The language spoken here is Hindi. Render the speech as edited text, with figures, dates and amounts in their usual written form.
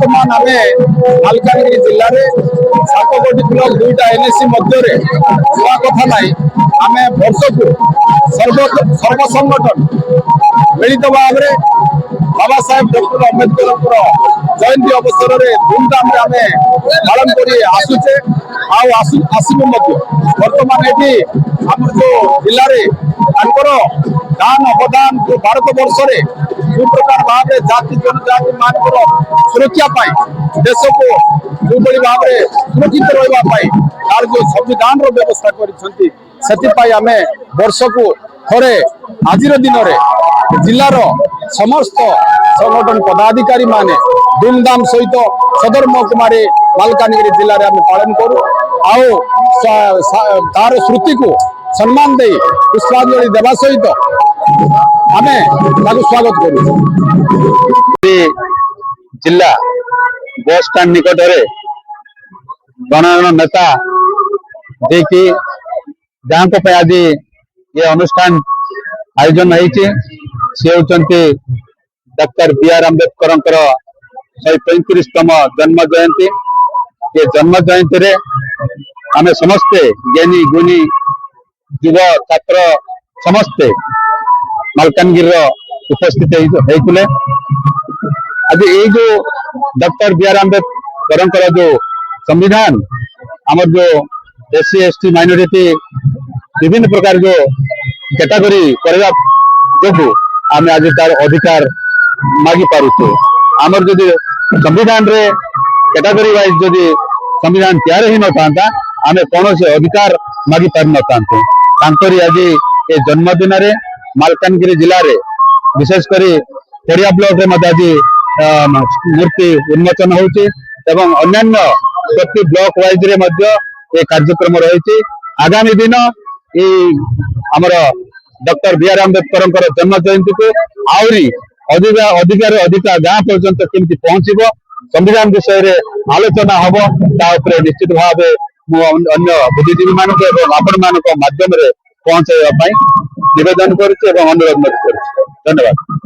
बर्तमान आम मालकानगिरी जिले में 7 कोटी ब्लॉक 2टा एनएसी मध्य छुआ कथा ना आम वर्ष को सर्वसंगठन मिलित भाव में बाबा साहेब डॉक्टर अम्बेडकर जयंती अवसर में धूमधाम आम पालन कर आसुचे आसबू बर्तमान ये आम जो जिले में दान अवदान जो भारत वर्ष में जो प्रकार भाव जाति जनजाति मान सुरक्षा देश को जो भाव में सुरक्षित रही तार जो संविधान व्यवस्था करें वर्ष को थे आज दिन में जिलार समस्त संगठन पदाधिकारी माने धूमधाम सहित सदर महकुमारी मालकानगिरी जिले में आम पालन करूँ तार श्रुति को सम्मान दे पुष्पांजलि देवा सहित आम स्वागत करूँ। जिला बस स्टाण्ड निकट गणन नेता जे कि जहाँ आज ये अनुष्ठान आयोजन होती डॉक्टर बी.आर. अम्बेडकर 135तम जन्म जयंती ये जन्म जयंती रे आम समस्ते ज्ञानी गुणी युव छात्र समस्ते मालकानगिरी उपस्थित होते। आज ये जो डॉक्टर बी.आर. अम्बेडकर जो संविधान आम जो एससी एसटी माइनॉरिटी विभिन्न प्रकार जो कैटेगरी करने जो आम आज तार अधिकार मागी पारुचे आमर जदि संविधान रे कैटेगरी वाइज जदि संविधान तैयार ही न था आम कौन से अधिकार मागी पार न था आज ये जन्मदिन रे मालकानगिरी जिले में विशेषकर पड़िया ब्लॉक में आज मूर्ति उन्मोचन होती अन्य प्रति ब्लॉक वाइज रे ये कार्यक्रम रही आगामी दिन ये आमर डॉक्टर बी.आर. अम्बेडकर जन्म जयंती को आहरी अधिकार अधिका गाँ पर्यंत केमती पहुंचब संविधान विषय रे आलोचना हम निश्चित भाव अन्य बुद्धिजीवी मान आपण मान माध्यम पहुंचाई निवेदन कर अनुरोध कर धन्यवाद।